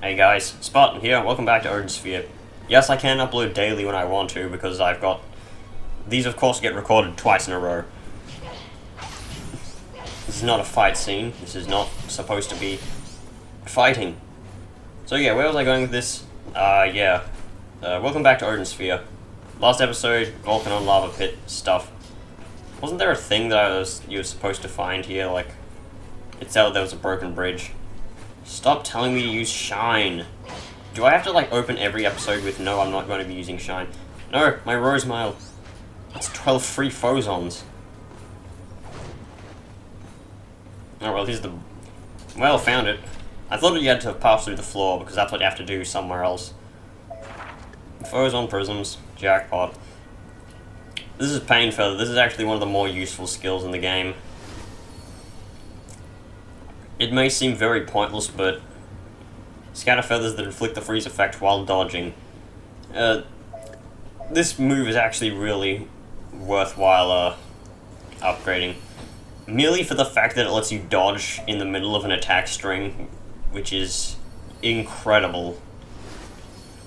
Hey guys, Spartan here, welcome back to Odin Sphere. Yes, I can upload daily when I want to, because I've got... These, of course, get recorded twice in a row. This is not a fight scene, this is not supposed to be fighting. So yeah, where was I going with this? Welcome back to Odin Sphere. Last episode, Vulcan on Lava Pit stuff. Wasn't there a thing that you were supposed to find here, like... It said there was a broken bridge. Stop telling me to use Shine. Do I have to, like, open every episode with, no, I'm not going to be using Shine? No, my Rose Mile. That's 12 free Phozons. Oh, well, here's the... Well, found it. I thought you had to pass through the floor, because that's what you have to do somewhere else. Phozon Prisms. Jackpot. This is Pain Feather. This is actually one of the more useful skills in the game. It may seem very pointless, but scatter feathers that inflict the freeze effect while dodging. This move is actually really worthwhile upgrading. Merely for the fact that it lets you dodge in the middle of an attack string, which is incredible.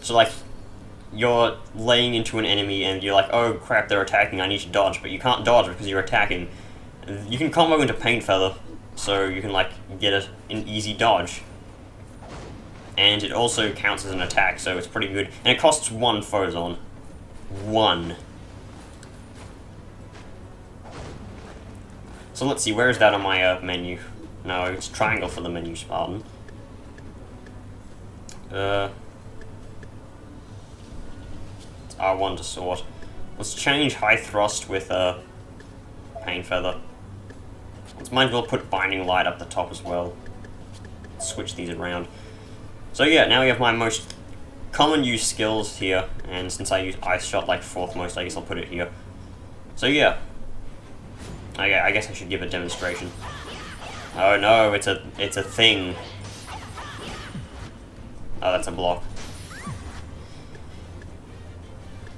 So, like, you're laying into an enemy and you're like, oh crap, they're attacking, I need to dodge, but you can't dodge because you're attacking. You can combo into Pain Feather, so you can, like, get an easy dodge. And it also counts as an attack, so it's pretty good. And it costs 1 Phozon. 1. So let's see, where is that on my menu? No, it's triangle for the menu, Spartan. It's R1 to sort. Let's change high thrust with Pain Feather. Let's might as well put Binding Light up the top as well. Switch these around. So yeah, now we have my most common use skills here, and since I use Ice Shot like 4th most, I guess I'll put it here. So yeah. I guess I should give a demonstration. Oh no, it's a thing. Oh, that's a block.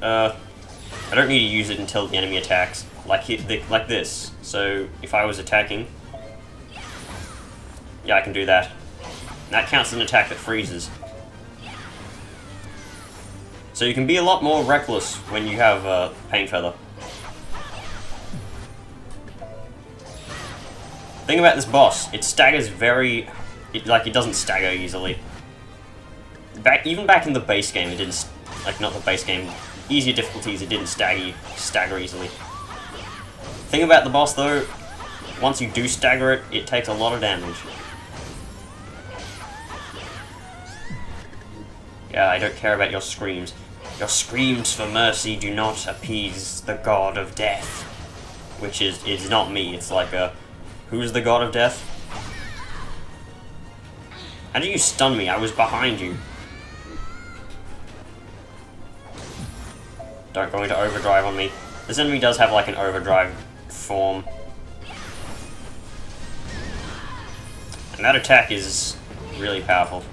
I don't need to use it until the enemy attacks, like this. So if I was attacking, yeah, I can do that. That counts as an attack that freezes. So you can be a lot more reckless when you have Pain Feather. Thing about this boss, it staggers it doesn't stagger easily. Even back in the base game, it didn't, like, not the base game, easier difficulties, it didn't stagger easily. Thing about the boss, though, once you do stagger it, it takes a lot of damage. Yeah, I don't care about your screams. Your screams for mercy do not appease the god of death. Which is not me, it's like who's the god of death? How did you stun me? I was behind you. Don't go into overdrive on me. This enemy does have, like, an overdrive form. And that attack is really powerful.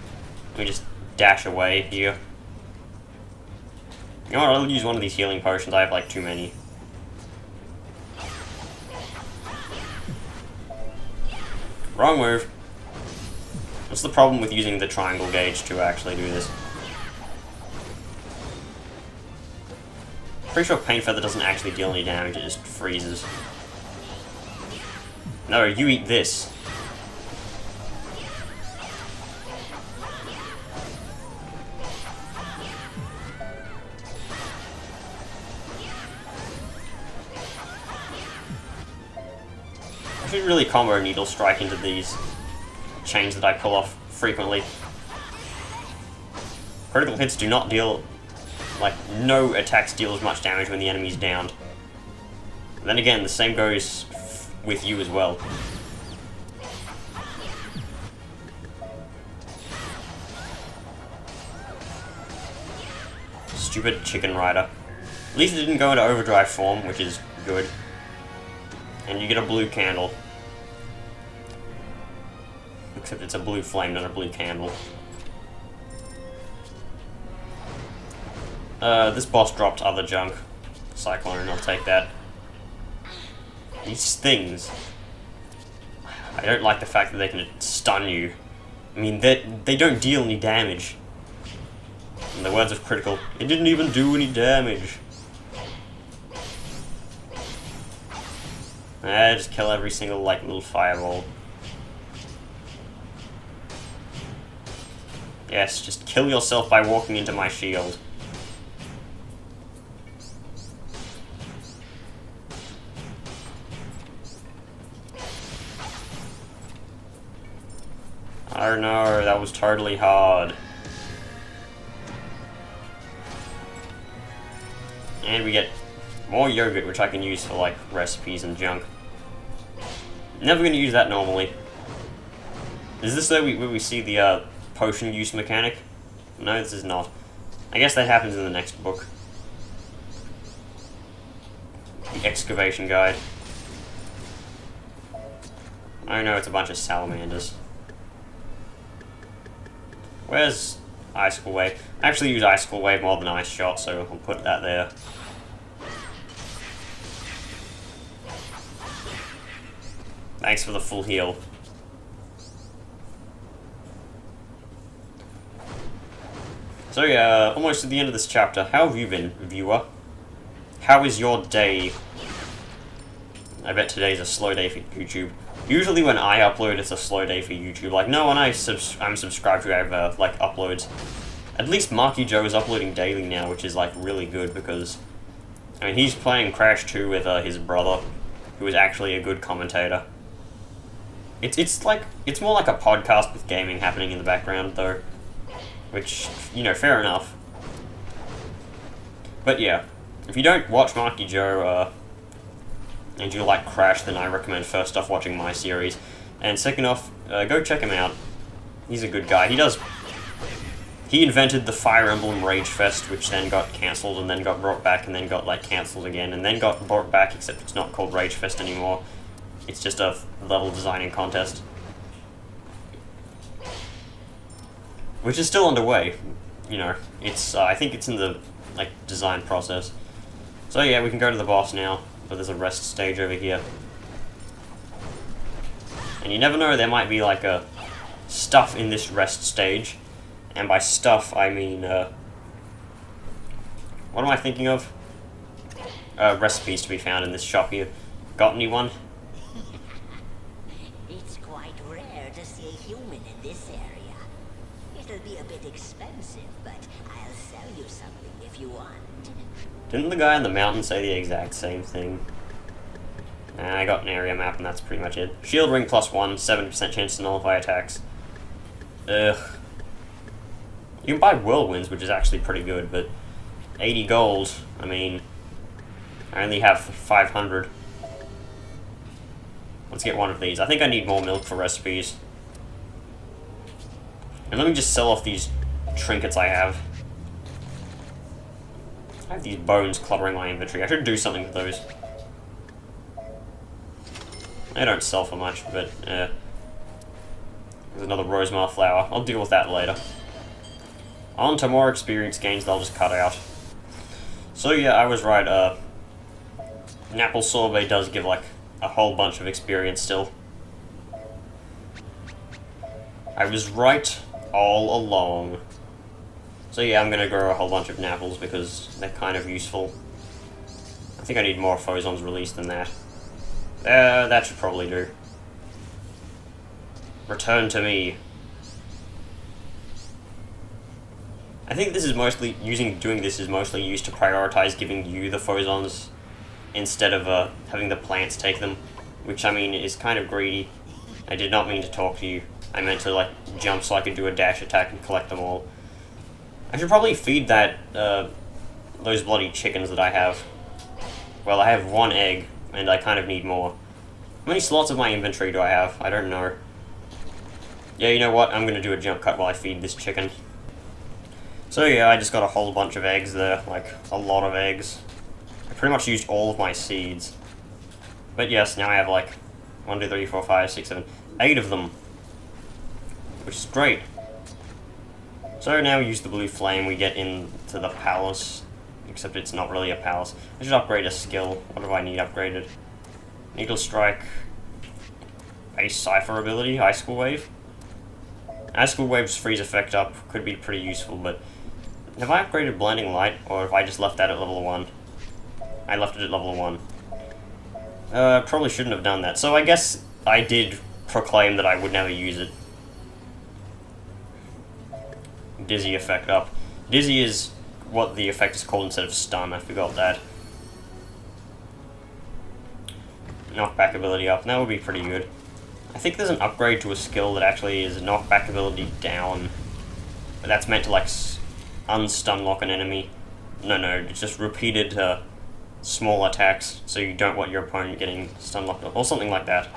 Let me just dash away here. You know what, I'll use one of these healing potions. I have, like, too many. Wrong move. What's the problem with using the triangle gauge to actually do this? Pretty sure Pain Feather doesn't actually deal any damage, it just freezes. No, you eat this. I should really combo Needle Strike into these chains that I pull off frequently. Critical hits do not deal... Like, no attacks deal as much damage when the enemy's downed. Then again, the same goes with you as well. Stupid Chicken Rider. At least it didn't go into overdrive form, which is good. And you get a blue candle. Except it's a blue flame, not a blue candle. This boss dropped other junk. Cyclone, I'll take that. These things. I don't like the fact that they can stun you. I mean, they don't deal any damage. In the words of Critical, it didn't even do any damage. Just kill every single, like, little fireball. Yes, just kill yourself by walking into my shield. Oh no, that was totally hard. And we get more yogurt, which I can use for, like, recipes and junk. Never gonna use that normally. Is this where we see the, potion use mechanic? No, this is not. I guess that happens in the next book. The excavation guide. Oh no, it's a bunch of salamanders. Where's Icicle Wave? I actually use Icicle Wave more than Ice Shot, so I'll put that there. Thanks for the full heal. So yeah, almost at the end of this chapter. How have you been, viewer? How is your day? I bet today's a slow day for YouTube. Usually when I upload, it's a slow day for YouTube. Like, no one I'm subscribed to have, like, uploads. At least Marky Joe is uploading daily now, which is, like, really good, because, I mean, he's playing Crash 2 with, his brother, who is actually a good commentator. It's more like a podcast with gaming happening in the background, though. Which, you know, fair enough. But yeah, if you don't watch Marky Joe, and you like Crash, then I recommend first off watching my series. And second off, go check him out. He's a good guy. He invented the Fire Emblem Rage Fest, which then got cancelled, and then got brought back, and then got, like, cancelled again, and then got brought back, except it's not called Rage Fest anymore. It's just a level designing contest. Which is still underway. You know, it's, I think it's in the, like, design process. So yeah, we can go to the boss now, but there's a rest stage over here. And you never know, there might be, like, a stuff in this rest stage. And by stuff, I mean, what am I thinking of? Recipes to be found in this shop here. Got anyone? It's quite rare to see a human in this area. It'll be a bit expensive, but I'll sell you something if you want. Didn't the guy in the mountain say the exact same thing? Nah, I got an area map and that's pretty much it. Shield ring +1, 70% chance to nullify attacks. Ugh. You can buy whirlwinds, which is actually pretty good, but 80 gold, I mean, I only have 500. Let's get one of these. I think I need more milk for recipes. And let me just sell off these trinkets I have. I have these bones cluttering my inventory. I should do something with those. They don't sell for much, but there's another rosemar flower. I'll deal with that later. On to more experience gains that I'll just cut out. So yeah, I was right. Napple Sorbet does give like a whole bunch of experience still. I was right all along. So yeah, I'm gonna grow a whole bunch of Napples because they're kind of useful. I think I need more Fozons released than that. That should probably do. Return to me. I think this is mostly doing this is mostly used to prioritize giving you the Fozons instead of having the plants take them, which I mean is kind of greedy. I did not mean to talk to you. I meant to like jump so I could do a dash attack and collect them all. I should probably feed that those bloody chickens that I have. Well, I have one egg and I kind of need more. How many slots of my inventory do I have? I don't know. Yeah, you know what? I'm gonna do a jump cut while I feed this chicken. So yeah, I just got a whole bunch of eggs there, like a lot of eggs. I pretty much used all of my seeds. But yes, now I have like 1, 2, 3, 4, 5, 6, 7, 8 of them. Which is great. So now we use the blue flame, we get into the palace. Except it's not really a palace. I should upgrade a skill. What do I need upgraded? Needle Strike. Base Cipher ability, Icicle Wave. Icicle Wave's freeze effect up could be pretty useful, but have I upgraded Blinding Light, or have I just left that at level 1? I left it at level 1. Probably shouldn't have done that. So I guess I did proclaim that I would never use it. Dizzy effect up. Dizzy is what the effect is called instead of stun, I forgot that. Knockback ability up, that would be pretty good. I think there's an upgrade to a skill that actually is knockback ability down. But that's meant to, like, unstun lock an enemy. No, it's just repeated small attacks, so you don't want your opponent getting stun locked, or something like that.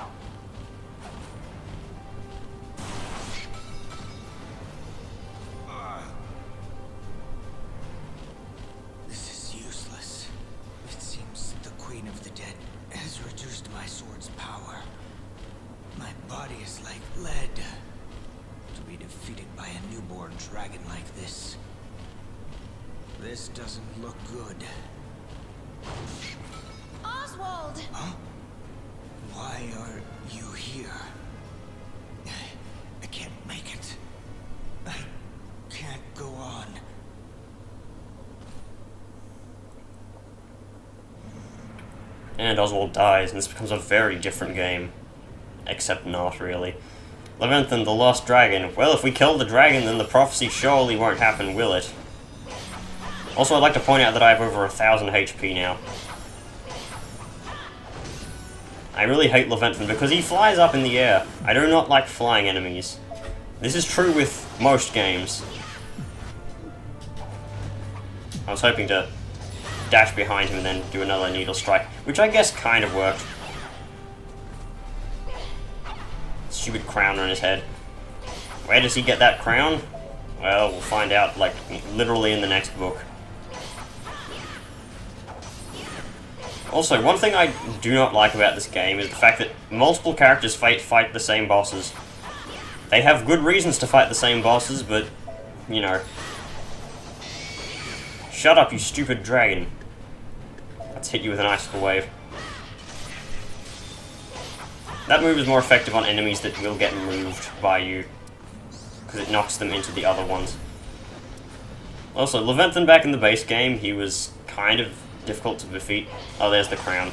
This is useless. It seems the Queen of the Dead has reduced my sword's power. My body is like lead. To be defeated by a newborn dragon like this. This doesn't look good. Oswald! Huh? Why are you here? I can't make it. I can't go on. And Oswald dies, and this becomes a very different game. Except not, really. Leviathan, the Lost Dragon. Well, if we kill the dragon, then the prophecy surely won't happen, will it? Also, I'd like to point out that I have over 1000 HP now. I really hate Leviathan because he flies up in the air. I do not like flying enemies. This is true with most games. I was hoping to dash behind him and then do another needle strike, which I guess kind of worked. Stupid crown on his head. Where does he get that crown? Well, we'll find out, like, literally in the next book. Also, one thing I do not like about this game is the fact that multiple characters fight the same bosses. They have good reasons to fight the same bosses, but, you know. Shut up, you stupid dragon. Let's hit you with an icicle wave. That move is more effective on enemies that will get moved by you, because it knocks them into the other ones. Also, Leviathan back in the base game, he was kind of difficult to defeat. Oh, there's the crown.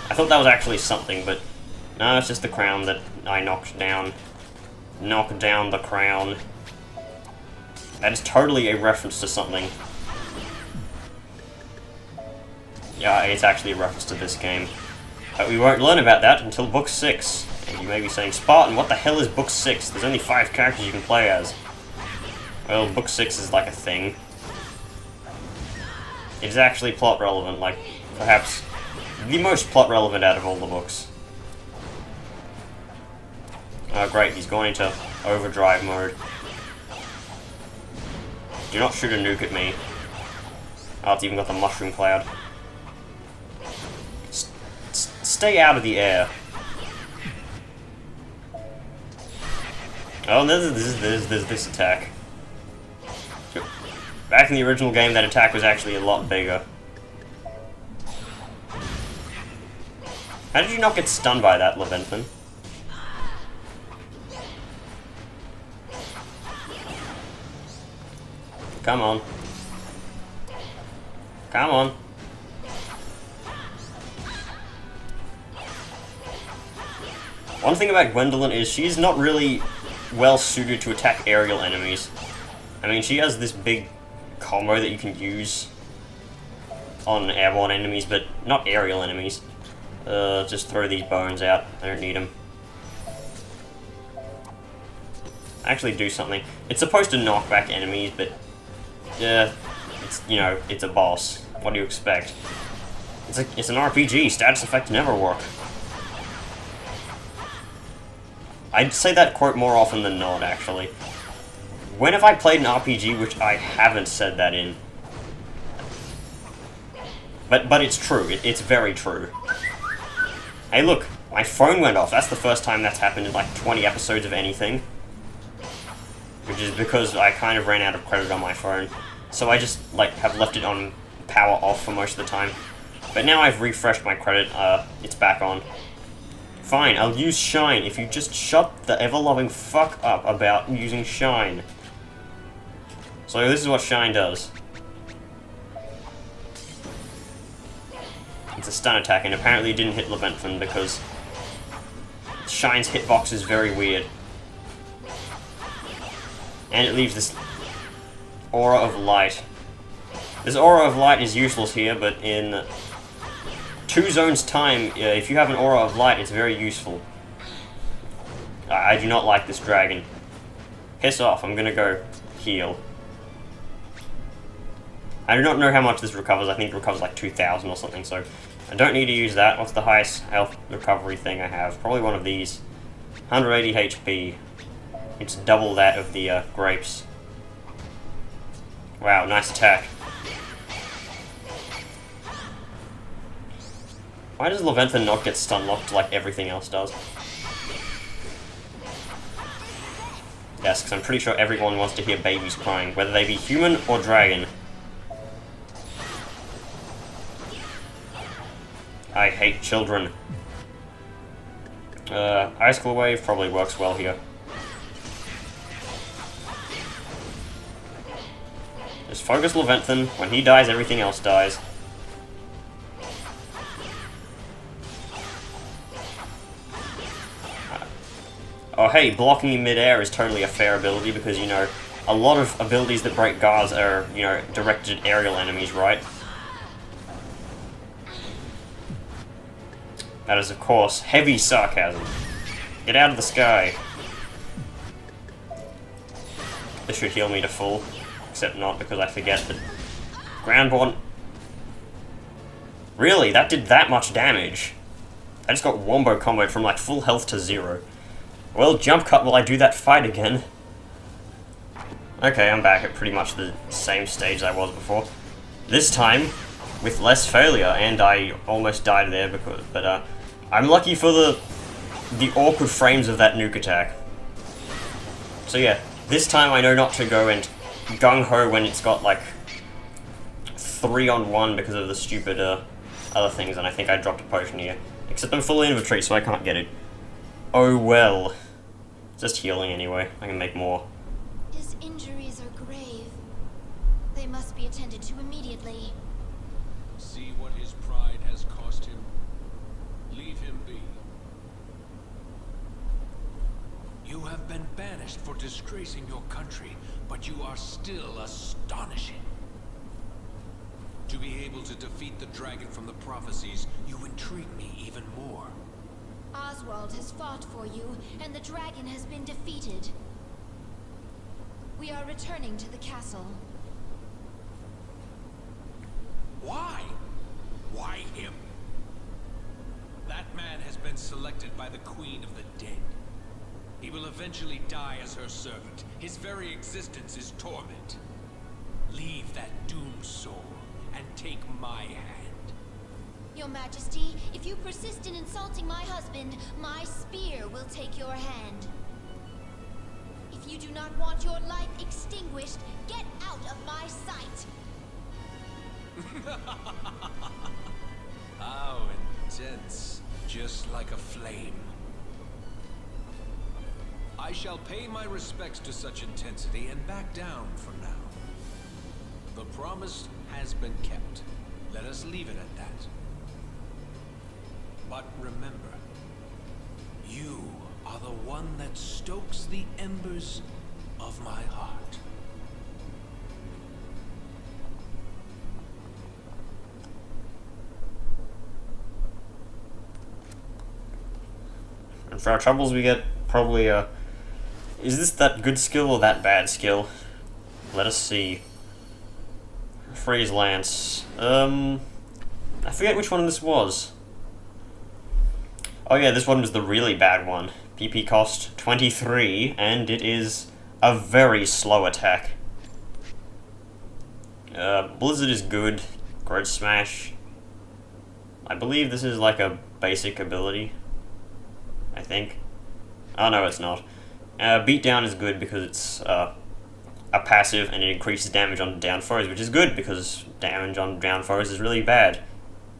I thought that was actually something, but no, it's just the crown that I knocked down. Knock down the crown. That is totally a reference to something. Yeah, it's actually a reference to this game. But we won't learn about that until Book 6. And you may be saying, Spartan, what the hell is Book 6? There's only 5 characters you can play as. Well, Book 6 is like a thing. It's actually plot relevant, like, perhaps the most plot relevant out of all the books. Oh great, he's going into overdrive mode. Do not shoot a nuke at me. Oh, it's even got the mushroom cloud. Stay out of the air. Oh, and there's this attack. Back in the original game, that attack was actually a lot bigger. How did you not get stunned by that, Leviathan? Come on. Come on. One thing about Gwendolyn is she's not really well suited to attack aerial enemies. I mean, she has this big combo that you can use on airborne enemies, but not aerial enemies. Just throw these bones out. I don't need them. Actually do something. It's supposed to knock back enemies, but it's, you know, it's a boss. What do you expect? It's an RPG. Status effects never work. I'd say that quote more often than not, actually. When have I played an RPG which I haven't said that in? But it's true. It's very true. Hey, look. My phone went off. That's the first time that's happened in, like, 20 episodes of anything. Which is because I kind of ran out of credit on my phone. So I just, like, have left it on power off for most of the time. But now I've refreshed my credit. It's back on. Fine, I'll use Shine if you just shut the ever-loving fuck up about using Shine. So this is what Shine does. It's a stun attack, and apparently it didn't hit Leventhan because Shine's hitbox is very weird. And it leaves this aura of light. This aura of light is useless here, but in 2 zones time, if you have an aura of light, it's very useful. I do not like this dragon. Piss off, I'm gonna go heal. I do not know how much this recovers. I think it recovers like 2,000 or something, so I don't need to use that. What's the highest health recovery thing I have? Probably one of these. 180 HP. It's double that of the grapes. Wow, nice attack. Why does Leventhan not get stun locked like everything else does? Yes, because I'm pretty sure everyone wants to hear babies crying, whether they be human or dragon. I hate children. Icicle Wave probably works well here. Just focus Leventhan. When he dies, everything else dies. Oh hey, blocking in mid-air is totally a fair ability because, you know, a lot of abilities that break guards are, you know, directed at aerial enemies, right? That is, of course, heavy sarcasm. Get out of the sky. This should heal me to full, except not because I forget that Groundborn... Really? That did that much damage? I just got wombo comboed from like full health to 0. Well, jump cut while I do that fight again. Okay, I'm back at pretty much the same stage I was before. This time, with less failure, and I almost died there because, but I'm lucky for the awkward frames of that nuke attack. So yeah, this time I know not to go and gung-ho when it's got like 3-on-1 because of the stupid other things, and I think I dropped a potion here. Except I'm full inventory, so I can't get it. Oh well. Just healing anyway. I can make more. His injuries are grave. They must be attended to immediately. See what his pride has cost him. Leave him be. You have been banished for disgracing your country, but you are still astonishing. To be able to defeat the dragon from the prophecies, you intrigue me even more. Oswald has fought for you, and the dragon has been defeated. We are returning to the castle. Why? Why him? That man has been selected by the Queen of the Dead. He will eventually die as her servant. His very existence is torment. Leave that doomed soul and take my hand. Your Majesty, if you persist in insulting my husband, my spear will take your hand. If you do not want your life extinguished, get out of my sight! How intense. Just like a flame. I shall pay my respects to such intensity and back down for now. The promise has been kept. Let us leave it at that. But remember, you are the one that stokes the embers of my heart. And for our troubles we get probably is this that good skill or that bad skill? Let us see. Freeze Lance. I forget which one this was. Oh yeah, this one was the really bad one. PP cost 23, and it is a very slow attack. Blizzard is good. Grudge Smash. I believe this is like a basic ability. I think. Oh no, it's not. Beatdown is good because it's a passive and it increases damage on down foes, which is good because damage on down foes is really bad.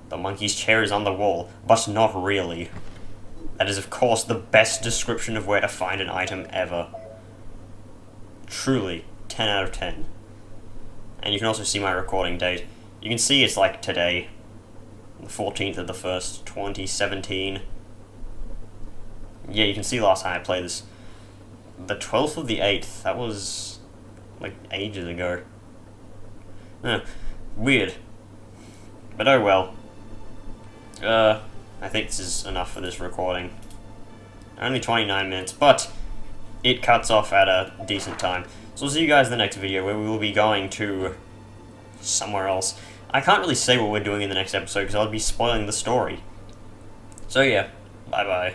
The monkey's chair is on the wall, but not really. That is, of course, the best description of where to find an item ever. Truly, 10 out of 10. And you can also see my recording date. You can see it's like today, the 14th of the 1st, 2017. Yeah, you can see last time I played this. The 12th of the 8th, that was like ages ago. Weird. But oh well. I think this is enough for this recording. Only 29 minutes, but it cuts off at a decent time. So I'll see you guys in the next video, where we will be going to somewhere else. I can't really say what we're doing in the next episode, because I'll be spoiling the story. So yeah, bye-bye.